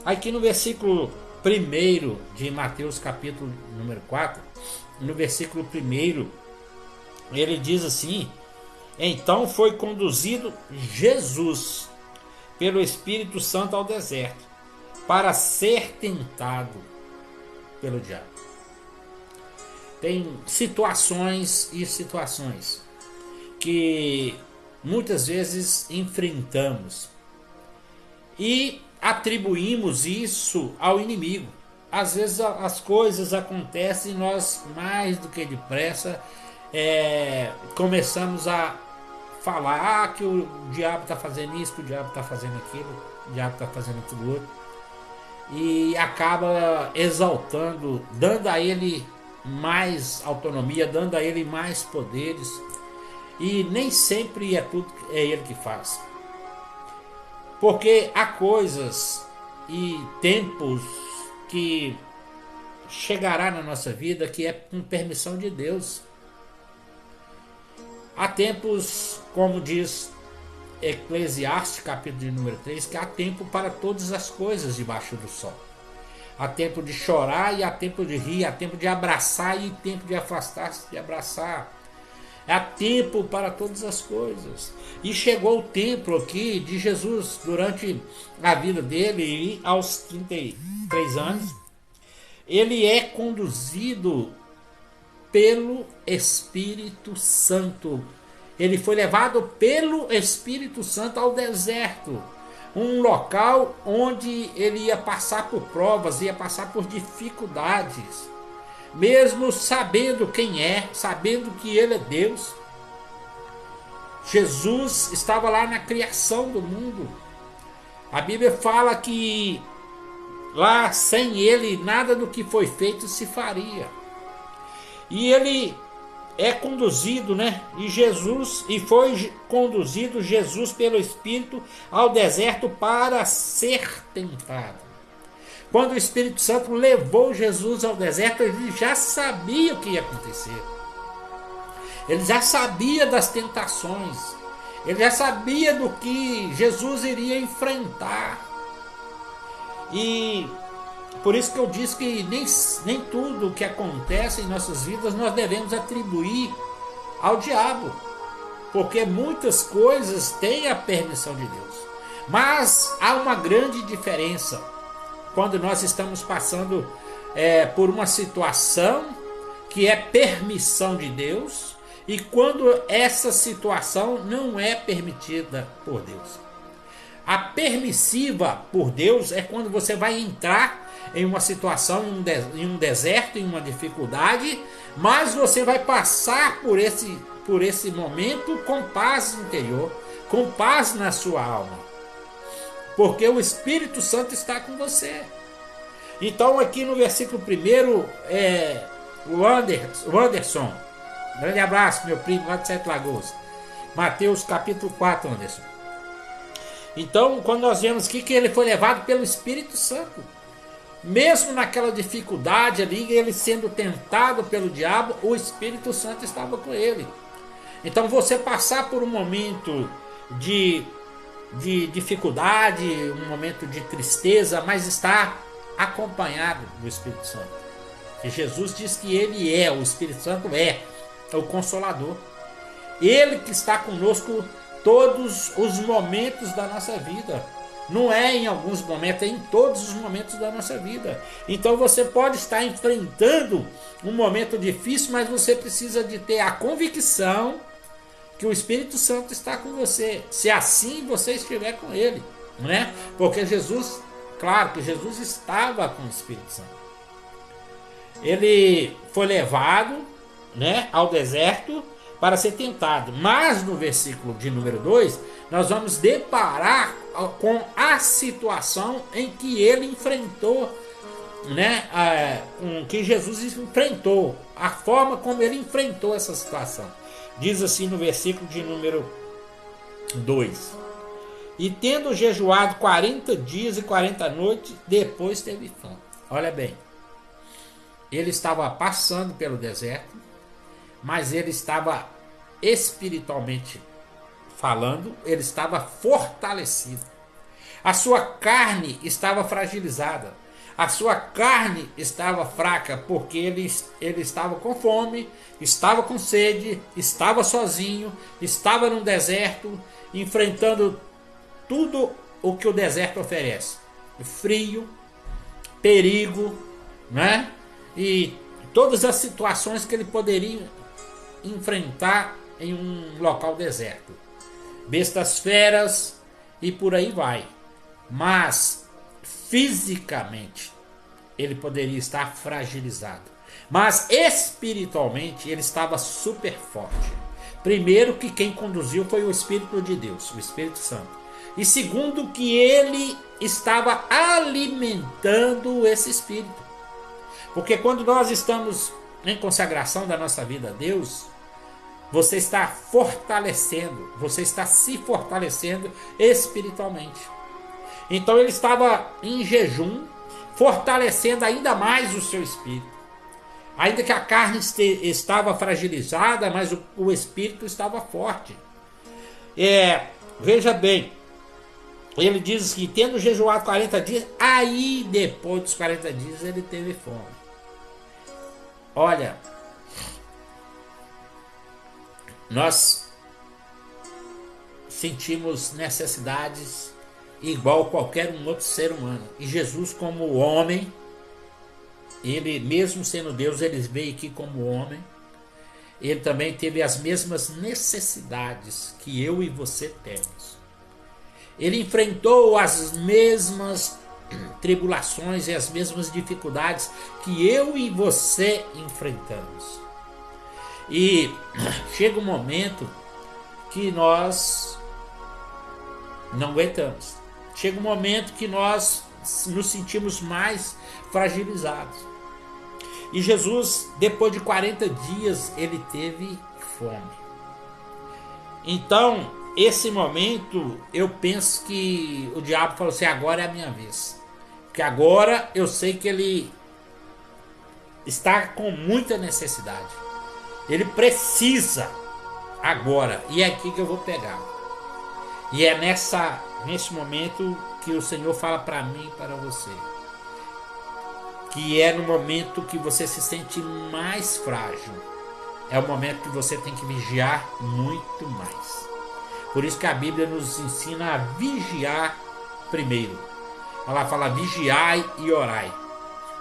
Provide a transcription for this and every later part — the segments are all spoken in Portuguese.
Aqui no versículo 1 de Mateus capítulo número 4, no versículo 1, ele diz assim: então foi conduzido Jesus pelo Espírito Santo ao deserto para ser tentado pelo diabo. Tem situações e situações que muitas vezes enfrentamos e atribuímos isso ao inimigo. Às vezes as coisas acontecem e nós, mais do que depressa, começamos a falar que o diabo está fazendo isso, que o diabo está fazendo aquilo, o diabo está fazendo aquilo outro, e acaba exaltando, dando a ele mais autonomia, dando a ele mais poderes, e nem sempre é tudo é ele que faz, porque há coisas e tempos que chegará na nossa vida que é com permissão de Deus. Há tempos, como diz Eclesiastes capítulo de número 3, que há tempo para todas as coisas debaixo do sol. Há tempo de chorar e há tempo de rir, há tempo de abraçar e tempo de afastar-se de abraçar. Há tempo para todas as coisas. E chegou o tempo aqui de Jesus, durante a vida dele, e aos 33 anos, ele é conduzido pelo Espírito Santo. Ele foi levado pelo Espírito Santo ao deserto, um local onde ele ia passar por provas, ia passar por dificuldades, mesmo sabendo quem é, sabendo que ele é Deus. Jesus estava lá na criação do mundo. A Bíblia fala que lá sem ele nada do que foi feito se faria. E ele é conduzido, e foi conduzido Jesus pelo Espírito ao deserto para ser tentado. Quando o Espírito Santo levou Jesus ao deserto, ele já sabia o que ia acontecer. Ele já sabia das tentações. Ele já sabia do que Jesus iria enfrentar. E por isso que eu disse que nem tudo que acontece em nossas vidas nós devemos atribuir ao diabo, porque muitas coisas têm a permissão de Deus. Mas há uma grande diferença quando nós estamos passando por uma situação que é permissão de Deus e quando essa situação não é permitida por Deus. A permissiva por Deus é quando você vai entrar em uma situação, em um deserto, em uma dificuldade, mas você vai passar por esse momento com paz interior, com paz na sua alma, porque o Espírito Santo está com você. Então aqui no versículo 1, o Anderson, grande abraço, meu primo lá de Sete Lagoas, Mateus capítulo 4, Anderson. Então, quando nós vemos aqui que ele foi levado pelo Espírito Santo, mesmo naquela dificuldade ali, ele sendo tentado pelo diabo, o Espírito Santo estava com ele. Então, você passar por um momento de dificuldade, um momento de tristeza, mas estar acompanhado do Espírito Santo. E Jesus diz que ele o Espírito Santo é o Consolador. Ele que está conosco todos os momentos da nossa vida. Não é em alguns momentos, é em todos os momentos da nossa vida. Então você pode estar enfrentando um momento difícil, mas você precisa de ter a convicção que o Espírito Santo está com você, se assim você estiver com ele, né? Porque Jesus, claro que Jesus estava com o Espírito Santo. Ele foi levado, ao deserto para ser tentado. Mas no versículo de número 2, nós vamos deparar com a situação em que ele enfrentou, que Jesus enfrentou, a forma como ele enfrentou essa situação. Diz assim no versículo de número 2: e tendo jejuado 40 dias e 40 noites, depois teve fome. Olha bem, ele estava passando pelo deserto, mas ele estava espiritualmente falando, ele estava fortalecido. A sua carne estava fragilizada. A sua carne estava fraca, porque ele estava com fome, estava com sede, estava sozinho, estava num deserto, enfrentando tudo o que o deserto oferece: frio, perigo, né? E todas as situações que ele poderia enfrentar em um local deserto. Bestas feras e por aí vai. Mas fisicamente ele poderia estar fragilizado, mas espiritualmente ele estava super forte. Primeiro, que quem conduziu foi o Espírito de Deus, o Espírito Santo. E segundo, que ele estava alimentando esse Espírito. Porque quando nós estamos em consagração da nossa vida a Deus, você está fortalecendo, você está se fortalecendo espiritualmente. Então ele estava em jejum, fortalecendo ainda mais o seu espírito. Ainda que a carne estava fragilizada, mas o espírito estava forte. Veja bem, ele diz que tendo jejuado 40 dias, aí depois dos 40 dias ele teve fome. Olha, nós sentimos necessidades igual qualquer um outro ser humano. E Jesus, como homem, ele mesmo sendo Deus, ele veio aqui como homem. Ele também teve as mesmas necessidades que eu e você temos. Ele enfrentou as mesmas tribulações e as mesmas dificuldades que eu e você enfrentamos. E chega um momento que nós não aguentamos. Chega um momento que nós nos sentimos mais fragilizados. E Jesus, depois de 40 dias, ele teve fome. Então, esse momento, eu penso que o diabo falou assim: agora é a minha vez. Porque agora eu sei que ele está com muita necessidade. Ele precisa agora. E é aqui que eu vou pegar. E é nesse momento que o Senhor fala para mim e para você. Que é no momento que você se sente mais frágil. É o momento que você tem que vigiar muito mais. Por isso que a Bíblia nos ensina a vigiar primeiro. Ela fala: vigiai e orai.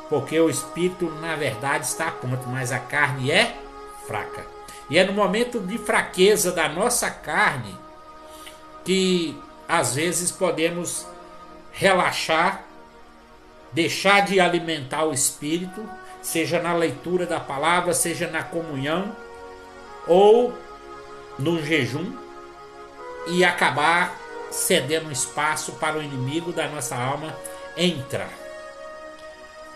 Porque o espírito, na verdade, está a ponto, mas a carne é fraca. E é no momento de fraqueza da nossa carne que às vezes podemos relaxar, deixar de alimentar o espírito, seja na leitura da palavra, seja na comunhão ou no jejum, e acabar cedendo espaço para o inimigo da nossa alma entrar.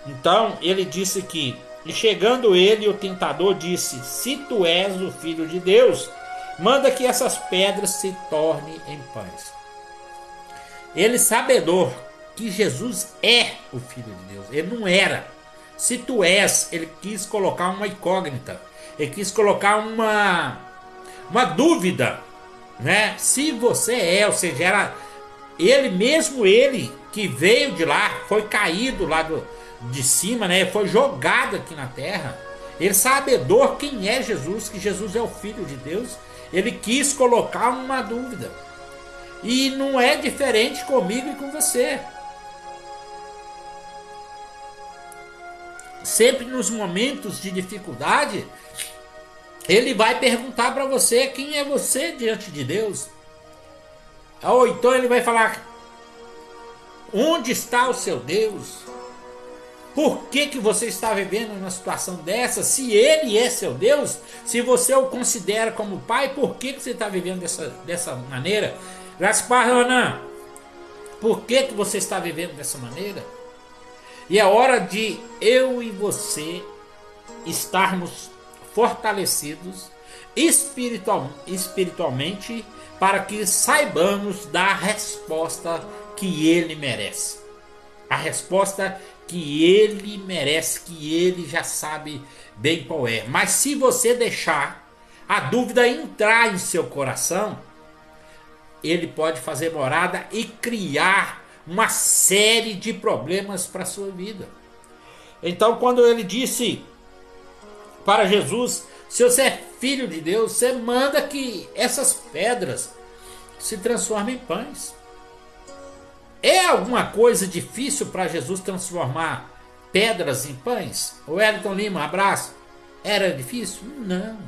Então ele disse que, e chegando ele, o tentador disse: se tu és o filho de Deus, manda que essas pedras se tornem em pães. Ele, sabedor que Jesus é o filho de Deus, ele não era. Se tu és, ele quis colocar uma incógnita, ele quis colocar uma dúvida, né? Se você é, ou seja, era ele mesmo, ele que veio de lá, foi caído lá de cima, né? Foi jogado aqui na terra. Ele, sabedor quem é Jesus, que Jesus é o filho de Deus, ele quis colocar uma dúvida. E não é diferente comigo e com você. Sempre nos momentos de dificuldade, ele vai perguntar para você quem é você diante de Deus. Ou então ele vai falar: onde está o seu Deus? Por que você está vivendo uma situação dessa? Se ele é seu Deus, se você o considera como pai, por que você está vivendo dessa maneira? Gaspar, Ronan, por que você está vivendo dessa maneira? E é hora de eu e você estarmos fortalecidos espiritualmente, para que saibamos dar a resposta que ele merece. A resposta que ele merece, que ele já sabe bem qual é. Mas se você deixar a dúvida entrar em seu coração, ele pode fazer morada e criar uma série de problemas para a sua vida. Então, quando ele disse para Jesus: se você é filho de Deus, você manda que essas pedras se transformem em pães. É alguma coisa difícil para Jesus transformar pedras em pães? O Wellington Lima, abraço. Era difícil? Não.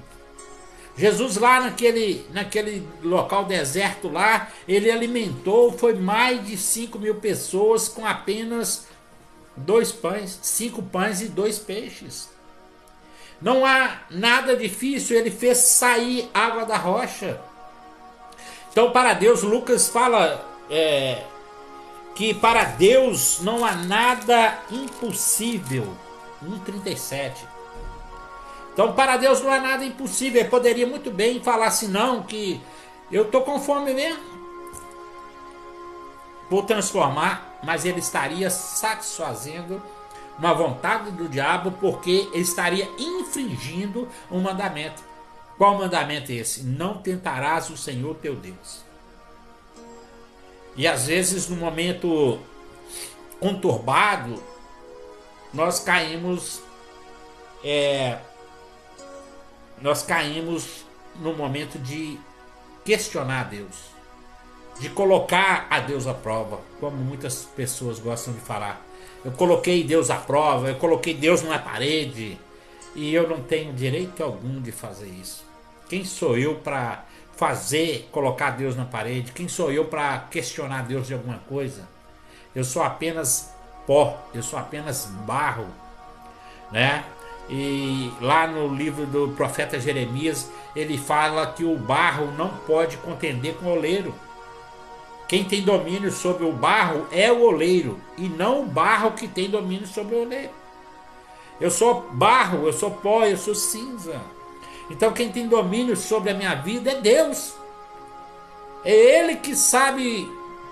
Jesus lá naquele local deserto lá, ele alimentou, foi mais de 5.000 pessoas com apenas 2 pães, 5 pães e 2 peixes. Não há nada difícil, ele fez sair água da rocha. Então, para Deus, Lucas fala que para Deus não há nada impossível. 1,37. Então, para Deus não há nada impossível. Ele poderia muito bem falar assim: não, que eu estou com fome mesmo, vou transformar, mas ele estaria satisfazendo uma vontade do diabo, porque ele estaria infringindo um mandamento. Qual mandamento é esse? Não tentarás o Senhor teu Deus. E às vezes, no momento conturbado, nós caímos no momento de questionar Deus, de colocar a Deus à prova, como muitas pessoas gostam de falar. Eu coloquei Deus à prova, eu coloquei Deus numa parede, e eu não tenho direito algum de fazer isso. Quem sou eu para colocar Deus na parede? Quem sou eu para questionar Deus de alguma coisa? Eu sou apenas pó, eu sou apenas barro, né? E lá no livro do profeta Jeremias, ele fala que o barro não pode contender com o oleiro. Quem tem domínio sobre o barro é o oleiro, e não o barro que tem domínio sobre o oleiro. Eu sou barro, eu sou pó, eu sou cinza. Então quem tem domínio sobre a minha vida é Deus. É Ele que sabe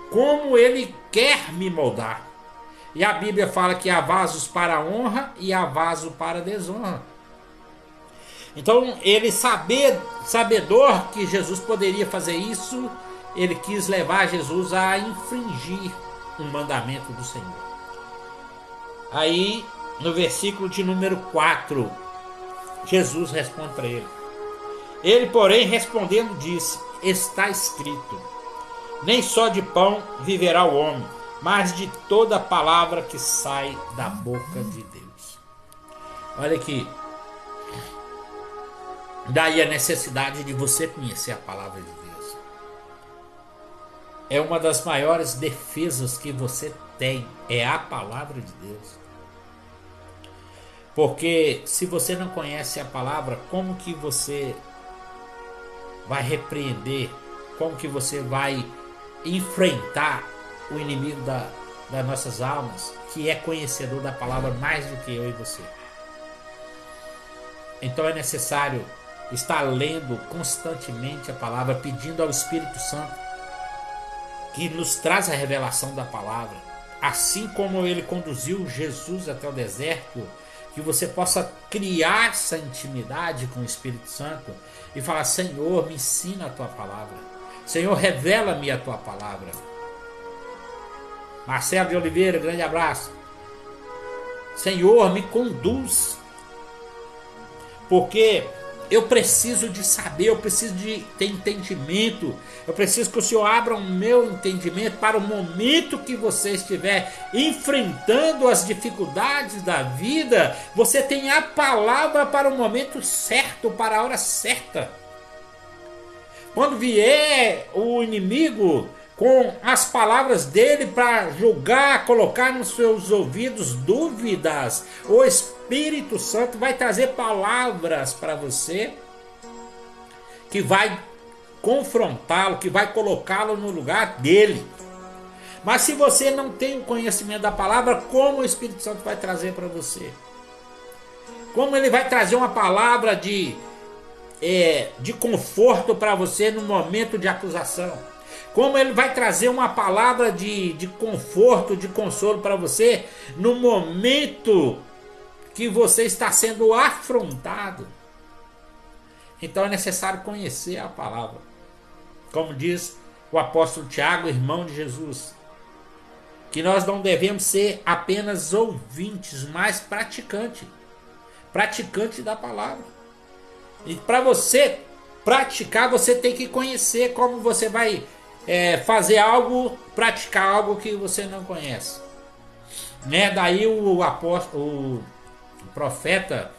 como Ele quer me moldar. E a Bíblia fala que há vasos para a honra e há vaso para a desonra. Então ele, sabedor que Jesus poderia fazer isso, ele quis levar Jesus a infringir um mandamento do Senhor. Aí, no versículo de número 4, Jesus responde para ele. Ele, porém, respondendo, disse: está escrito, nem só de pão viverá o homem, mas de toda palavra que sai da boca de Deus. Olha aqui. Daí a necessidade de você conhecer a palavra de Deus. É uma das maiores defesas que você tem, é a palavra de Deus. Porque se você não conhece a palavra, como que você vai repreender? Como que você vai enfrentar o inimigo das nossas almas, que é conhecedor da palavra mais do que eu e você? Então é necessário estar lendo constantemente a palavra, pedindo ao Espírito Santo que nos traz a revelação da palavra, assim como ele conduziu Jesus até o deserto, que você possa criar essa intimidade com o Espírito Santo e falar: Senhor, me ensina a tua palavra, Senhor, revela-me a tua palavra. Marcelo de Oliveira, grande abraço. Senhor, me conduz, porque eu preciso de saber, eu preciso de ter entendimento, eu preciso que o Senhor abra o meu entendimento para o momento que você estiver enfrentando as dificuldades da vida, você tem a palavra para o momento certo, para a hora certa. Quando vier o inimigo com as palavras dele para julgar, colocar nos seus ouvidos dúvidas, o Espírito Santo vai trazer palavras para você que vai confrontá-lo, que vai colocá-lo no lugar dele. Mas se você não tem o conhecimento da palavra, como o Espírito Santo vai trazer para você? Como ele vai trazer uma palavra de conforto para você no momento de acusação? Como ele vai trazer uma palavra de conforto, de consolo para você no momento que você está sendo afrontado? Então é necessário conhecer a palavra. Como diz o apóstolo Tiago, irmão de Jesus, que nós não devemos ser apenas ouvintes, mas praticante da palavra. E para você praticar, você tem que conhecer como você vai fazer algo, praticar algo que você não conhece. Né? Daí o profeta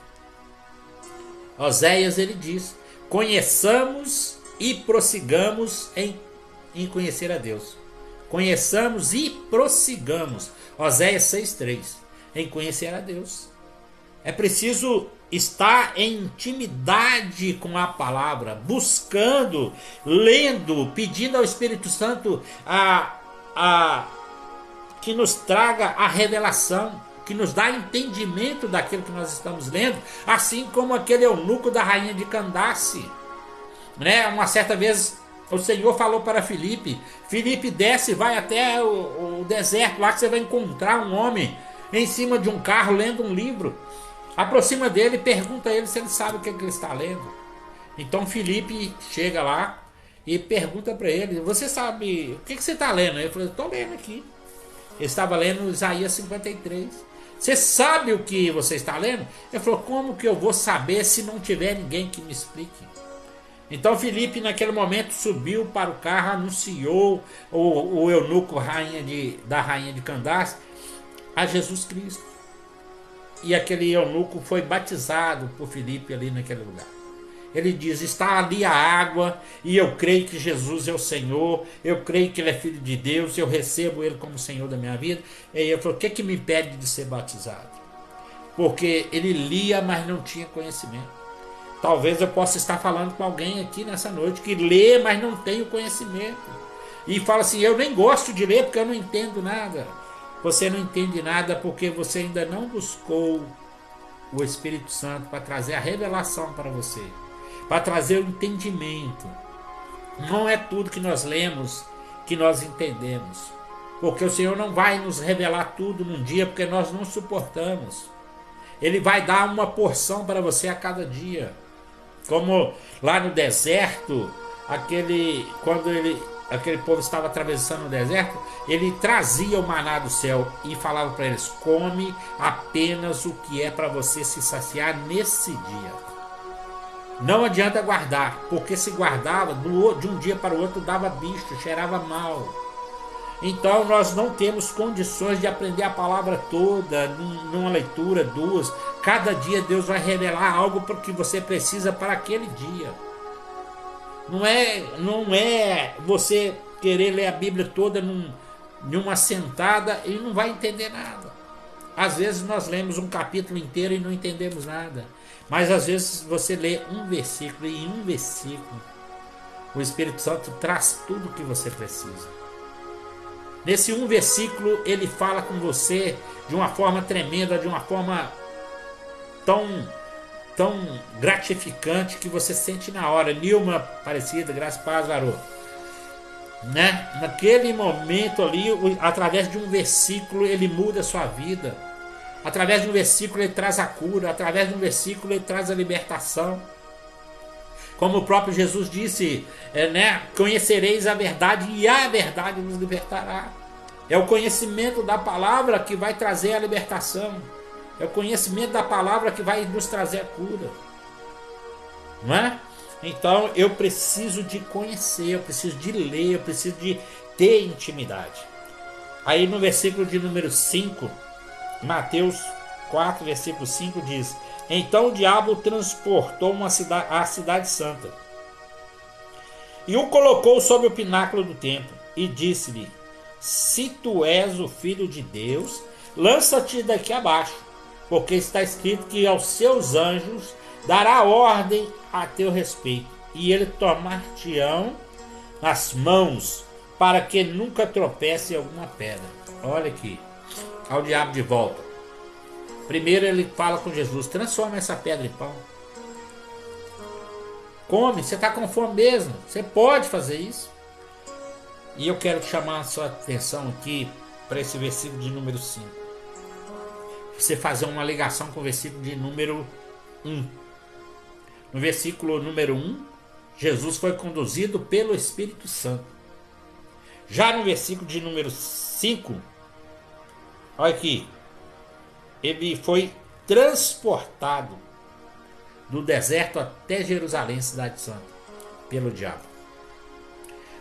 Oséias, ele diz: conheçamos e prossigamos em conhecer a Deus. Conheçamos e prossigamos. Oséias 6,3. Em conhecer a Deus. É preciso estar em intimidade com a palavra, buscando, lendo, pedindo ao Espírito Santo que nos traga a revelação, que nos dá entendimento daquilo que nós estamos lendo, assim como aquele eunuco da rainha de Candace. Né? Uma certa vez o Senhor falou para Filipe: Filipe, desce, vai até o deserto, lá que você vai encontrar um homem em cima de um carro lendo um livro. Aproxima dele e pergunta a ele se ele sabe o que ele está lendo. Então Filipe chega lá e pergunta para ele: você sabe o que você está lendo? Ele falou: estou lendo aqui. Ele estava lendo Isaías 53. Você sabe o que você está lendo? Ele falou: como que eu vou saber se não tiver ninguém que me explique? Então Filipe naquele momento subiu para o carro, anunciou o eunuco da rainha de Candace a Jesus Cristo. E aquele eunuco foi batizado por Filipe ali naquele lugar. Ele diz: está ali a água, e eu creio que Jesus é o Senhor, eu creio que Ele é Filho de Deus, eu recebo Ele como Senhor da minha vida. E aí ele falou: o que me impede de ser batizado? Porque ele lia, mas não tinha conhecimento. Talvez eu possa estar falando com alguém aqui nessa noite que lê, mas não tem o conhecimento. E fala assim: eu nem gosto de ler porque eu não entendo nada. Você não entende nada porque você ainda não buscou o Espírito Santo para trazer a revelação para você, para trazer o entendimento. Não é tudo que nós lemos que nós entendemos, porque o Senhor não vai nos revelar tudo num dia, porque nós não suportamos. Ele vai dar uma porção para você a cada dia. Como lá no deserto, quando aquele povo estava atravessando o deserto, ele trazia o maná do céu e falava para eles: come apenas o que é para você se saciar nesse dia. Não adianta guardar, porque se guardava, de um dia para o outro dava bicho, cheirava mal. Então nós não temos condições de aprender a palavra toda numa leitura, duas. Cada dia Deus vai revelar algo para que você precisa para aquele dia. Não é você querer ler a Bíblia toda numa sentada e não vai entender nada. Às vezes nós lemos um capítulo inteiro e não entendemos nada. Mas às vezes você lê um versículo e em um versículo o Espírito Santo traz tudo o que você precisa. Nesse um versículo ele fala com você de uma forma tremenda, de uma forma tão gratificante que você sente na hora. Nilma Aparecida, graças a Paz, varou. Né? Naquele momento ali, através de um versículo, ele muda a sua vida. Através de um versículo ele traz a cura. Através de um versículo ele traz a libertação. Como o próprio Jesus disse, né? Conhecereis a verdade e a verdade nos libertará. É o conhecimento da palavra que vai trazer a libertação. É o conhecimento da palavra que vai nos trazer a cura. Não é? Então eu preciso de conhecer, eu preciso de ler, eu preciso de ter intimidade. Aí no versículo de número 5, Mateus 4, versículo 5 diz: então o diabo transportou a cidade santa e o colocou sobre o pináculo do templo e disse-lhe: se tu és o filho de Deus, lança-te daqui abaixo, porque está escrito que aos seus anjos dará ordem a teu respeito, e ele tomar-te-ão nas mãos, para que nunca tropece em alguma pedra. Olha aqui, ao diabo de volta. Primeiro ele fala com Jesus: transforma essa pedra em pão. Come, você está com fome mesmo, você pode fazer isso. E eu quero chamar a sua atenção aqui para esse versículo de número 5. Você fazer uma ligação com o versículo de número 1. No versículo número 1, Jesus foi conduzido pelo Espírito Santo. Já no versículo de número 5, Olha aqui, ele foi transportado do deserto até Jerusalém, cidade santa, pelo diabo.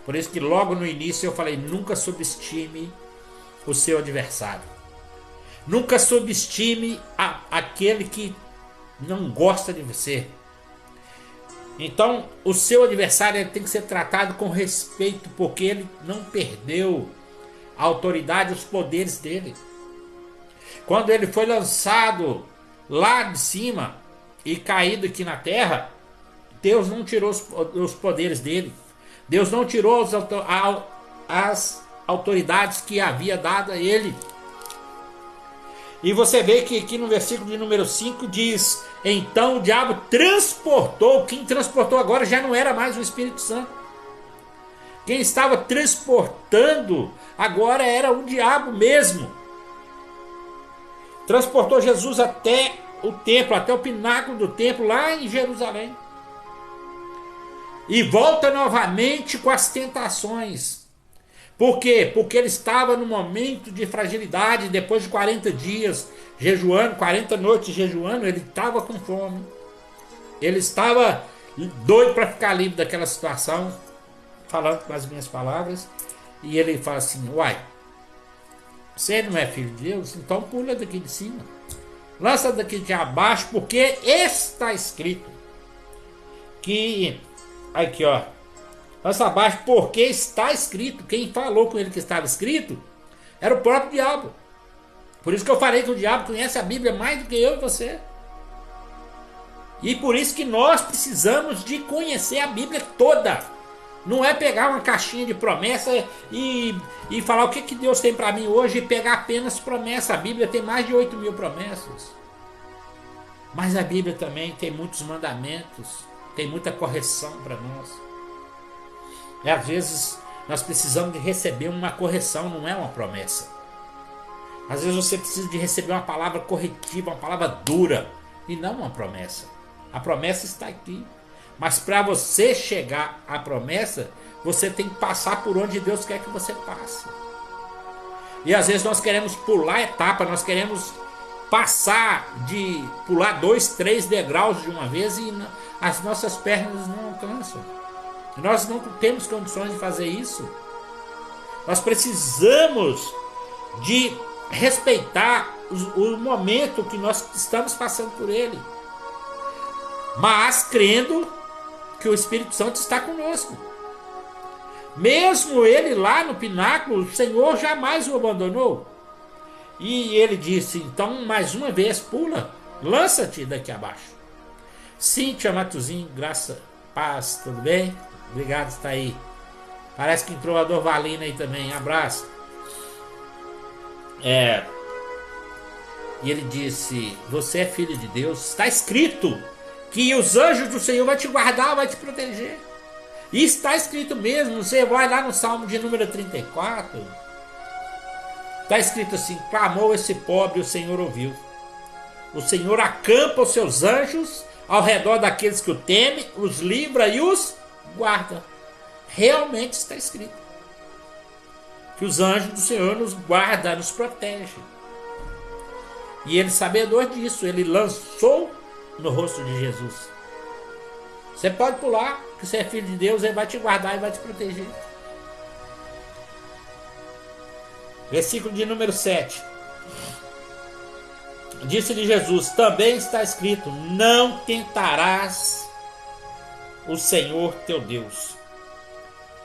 Por isso que logo no início eu falei, nunca subestime o seu adversário. Nunca subestime aquele que não gosta de você. Então, o seu adversário ele tem que ser tratado com respeito, porque ele não perdeu a autoridade e os poderes dele. Quando ele foi lançado lá de cima e caído aqui na terra, Deus não tirou os poderes dele. Deus não tirou as autoridades que havia dado a ele. E você vê que aqui no versículo de número 5 diz: então o diabo transportou. Quem transportou agora já não era mais o Espírito Santo. Quem estava transportando agora era o diabo mesmo. Transportou Jesus até o templo, até o pináculo do templo, lá em Jerusalém. E volta novamente com as tentações. Por quê? Porque ele estava no momento de fragilidade, depois de 40 dias jejuando, 40 noites jejuando, ele estava com fome. Ele estava doido para ficar livre daquela situação, falando com as minhas palavras. E ele fala assim: uai, você não é filho de Deus? Então pula daqui de cima. Lança daqui de abaixo, porque está escrito que... Aqui, ó. Lança abaixo, porque está escrito. Quem falou com ele que estava escrito era o próprio diabo. Por isso que eu falei que o diabo conhece a Bíblia mais do que eu e você. E por isso que nós precisamos de conhecer a Bíblia toda. Não é pegar uma caixinha de promessa e falar o que Deus tem para mim hoje e pegar apenas promessa. A Bíblia tem mais de 8.000 promessas. Mas a Bíblia também tem muitos mandamentos, tem muita correção para nós. E às vezes nós precisamos de receber uma correção, não é uma promessa. Às vezes você precisa de receber uma palavra corretiva, uma palavra dura, e não uma promessa. A promessa está aqui. Mas para você chegar à promessa, você tem que passar por onde Deus quer que você passe. E às vezes nós queremos pular etapa, nós queremos pular 2, 3 degraus de uma vez e as nossas pernas não alcançam. Nós não temos condições de fazer isso. Nós precisamos de respeitar o momento que nós estamos passando por ele, mas crendo que o Espírito Santo está conosco. Mesmo ele lá no pináculo, o Senhor jamais o abandonou. E ele disse: então mais uma vez pula, lança-te daqui abaixo. Cíntia Matuzinho, graça, paz, tudo bem? Obrigado por estar aí. Parece que entrou a Dorvalina aí também, abraço. E ele disse: você é filho de Deus, está escrito que os anjos do Senhor vão te guardar, vai te proteger. E está escrito mesmo. Você vai lá no Salmo de número 34, está escrito assim: clamou esse pobre, o Senhor ouviu. O Senhor acampa os seus anjos ao redor daqueles que o temem, os livra e os guarda. Realmente está escrito que os anjos do Senhor nos guardam, nos protegem. E ele, sabedor disso, ele lançou no rosto de Jesus. Você pode pular, que você é filho de Deus, ele vai te guardar e vai te proteger. Versículo de número 7. Disse-lhe Jesus: também está escrito: não tentarás o Senhor teu Deus.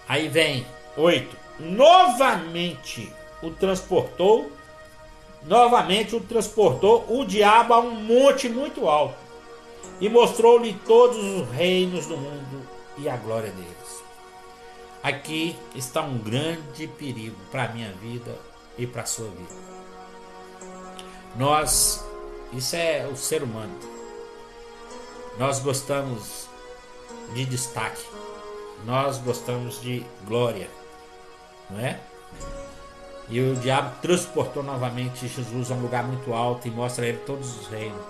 Aí vem 8. Novamente o transportou o diabo a um monte muito alto e mostrou-lhe todos os reinos do mundo e a glória deles. Aqui está um grande perigo para a minha vida e para a sua vida. Isso é o ser humano. Nós gostamos de destaque, nós gostamos de glória, não é? E o diabo transportou novamente Jesus a um lugar muito alto e mostra a ele todos os reinos.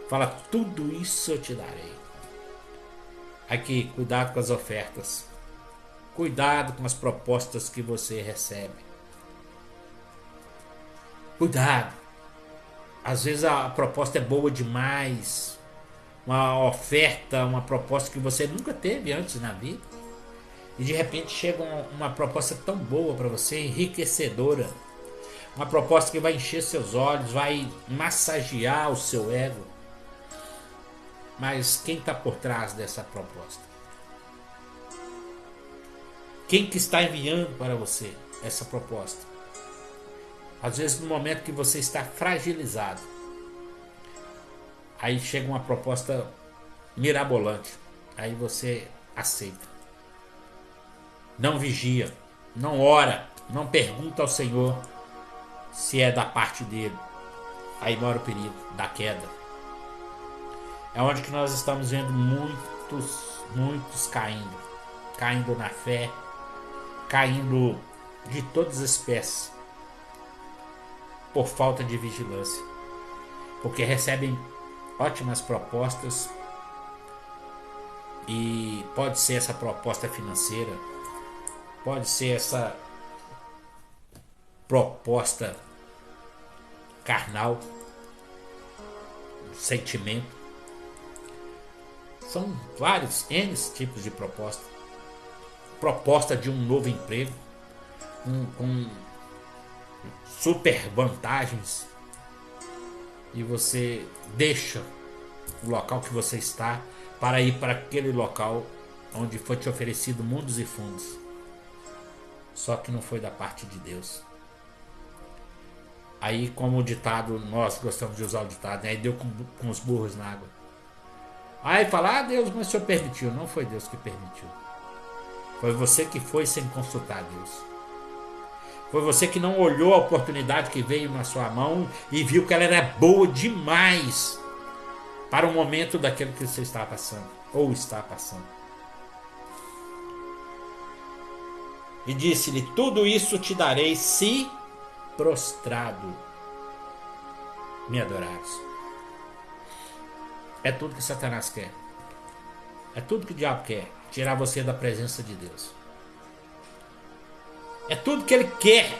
Fala: tudo isso eu te darei. Aqui, cuidado com as ofertas. Cuidado com as propostas que você recebe. Cuidado. Às vezes a proposta é boa demais. Uma oferta, uma proposta que você nunca teve antes na vida. E de repente chega uma proposta tão boa para você, enriquecedora. Uma proposta que vai encher seus olhos, vai massagear o seu ego. Mas quem está por trás dessa proposta? Quem que está enviando para você essa proposta? Às vezes no momento que você está fragilizado, aí chega uma proposta mirabolante, aí você aceita. Não vigia, não ora, não pergunta ao Senhor se é da parte dele. Aí mora o perigo da queda. É onde que nós estamos vendo muitos caindo na fé, caindo de todas as espécies, por falta de vigilância, porque recebem ótimas propostas, e pode ser essa proposta financeira, pode ser essa proposta carnal, sentimento. São vários N tipos de proposta. Proposta de um novo emprego, com super vantagens, e você deixa o local que você está para ir para aquele local onde foi te oferecido mundos e fundos. Só que não foi da parte de Deus. Aí, como o ditado, nós gostamos de usar o ditado, né? Aí deu com os burros na água. Aí fala, Deus, mas o Senhor permitiu. Não foi Deus que permitiu. Foi você que foi sem consultar Deus. Foi você que não olhou a oportunidade que veio na sua mão e viu que ela era boa demais para o momento daquilo que você está passando, ou está passando. E disse-lhe, tudo isso te darei se prostrado me adorares. É tudo que Satanás quer. É tudo que o diabo quer. Tirar você da presença de Deus. É tudo que ele quer.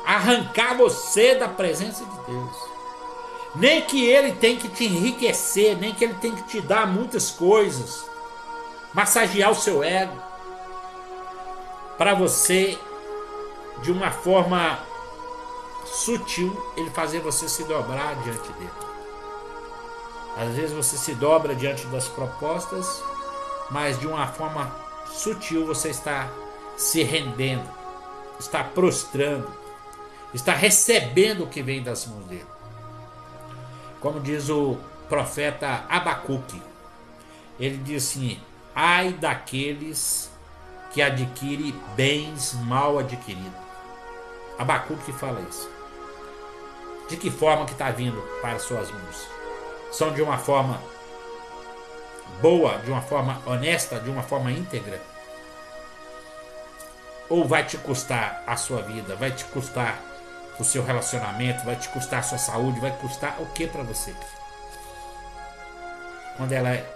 Arrancar você da presença de Deus. Nem que ele tem que te enriquecer. Nem que ele tem que te dar muitas coisas. Massagear o seu ego. Para você, de uma forma sutil, ele fazer você se dobrar diante dele. Às vezes você se dobra diante das propostas, mas de uma forma sutil você está se rendendo, está prostrando, está recebendo o que vem das mãos dele. Como diz o profeta Abacuque, ele diz assim, ai daqueles que adquirem bens mal adquiridos. Abacuque fala isso. De que forma que está vindo para suas mãos? São de uma forma boa, de uma forma honesta, de uma forma íntegra? Ou vai te custar a sua vida, vai te custar o seu relacionamento, vai te custar a sua saúde, vai custar o que para você? Quando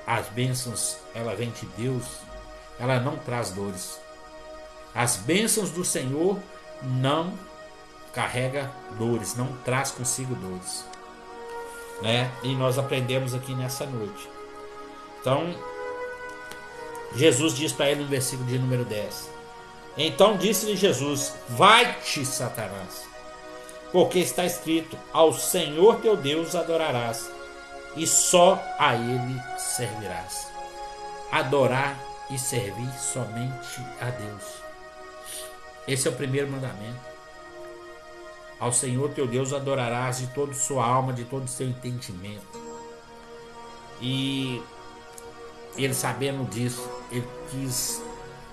as bênçãos, ela vem de Deus, ela não traz dores. As bênçãos do Senhor não carrega dores, não traz consigo dores. Né? E nós aprendemos aqui nessa noite. Então, Jesus diz para ele no versículo de número 10. Então disse-lhe Jesus, vai-te, Satanás, porque está escrito, ao Senhor teu Deus adorarás, e só a Ele servirás. Adorar e servir somente a Deus. Esse é o primeiro mandamento. Ao Senhor teu Deus adorarás de toda sua alma, de todo o seu entendimento. E ele, sabendo disso, ele quis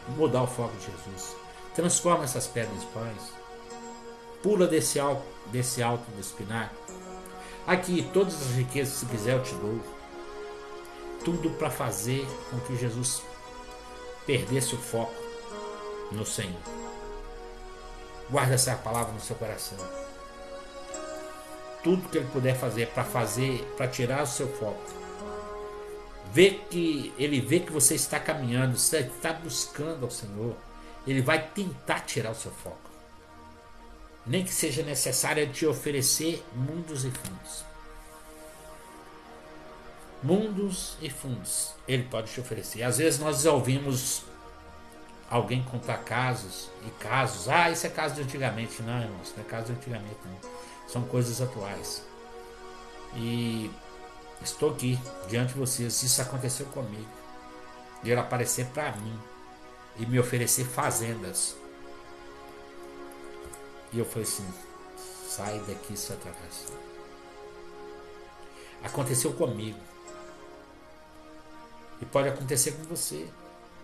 mudar o foco de Jesus. Transforma essas pedras em pães. Pula desse alto do espináculo. Aqui, todas as riquezas, se quiser, eu te dou. Tudo para fazer com que Jesus perdesse o foco no Senhor. Guarda essa palavra no seu coração. Tudo que ele puder fazer, para tirar o seu foco. Ele vê que você está caminhando, você está buscando ao Senhor. Ele vai tentar tirar o seu foco. nem que seja necessário te oferecer mundos e fundos. Mundos e fundos ele pode te oferecer. Às vezes nós ouvimos alguém contar casos e casos. Ah, isso é caso de antigamente. Não, irmãos, não é caso de antigamente, não. São coisas atuais. E estou aqui diante de vocês. Isso aconteceu comigo. De ele aparecer para mim e me oferecer fazendas. E eu falei assim: sai daqui, Satanás. Aconteceu comigo. E pode acontecer com você.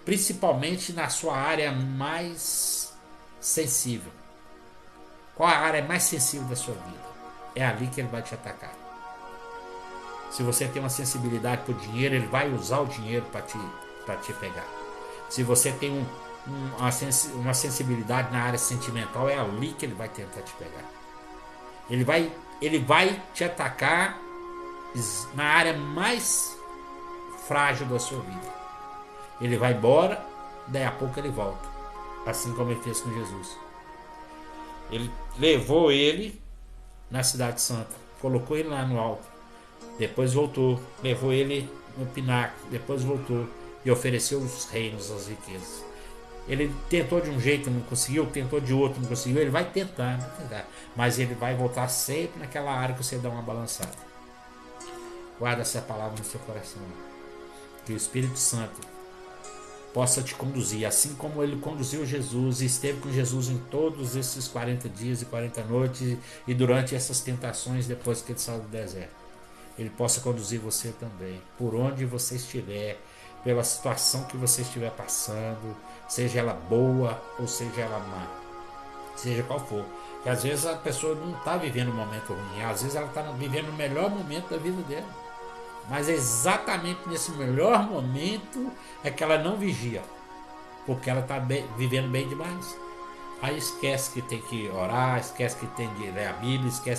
Principalmente na sua área mais sensível. Qual a área mais sensível da sua vida? É ali que ele vai te atacar. Se você tem uma sensibilidade por dinheiro, ele vai usar o dinheiro para te pegar. Se você tem uma sensibilidade na área sentimental, é ali que ele vai tentar te pegar. Ele vai te atacar na área mais frágil da sua vida. Ele vai embora, daí a pouco ele volta. Assim como ele fez com Jesus. Ele levou ele na cidade santa, colocou ele lá no alto, depois voltou, levou ele no pináculo, depois voltou e ofereceu os reinos, as riquezas. Ele tentou de um jeito, não conseguiu, tentou de outro, não conseguiu. Ele vai tentar, mas ele vai voltar sempre naquela área que você dá uma balançada. Guarda essa palavra no seu coração. Que o Espírito Santo possa te conduzir, assim como ele conduziu Jesus e esteve com Jesus em todos esses 40 dias e 40 noites e durante essas tentações depois que ele saiu do deserto. Ele possa conduzir você também, por onde você estiver, pela situação que você estiver passando, seja ela boa ou seja ela má, seja qual for. Porque às vezes a pessoa não está vivendo um momento ruim, às vezes ela está vivendo o melhor momento da vida dela. Mas exatamente nesse melhor momento é que ela não vigia, porque ela está vivendo bem demais. Aí esquece que tem que orar, esquece que tem que ler a Bíblia, esquece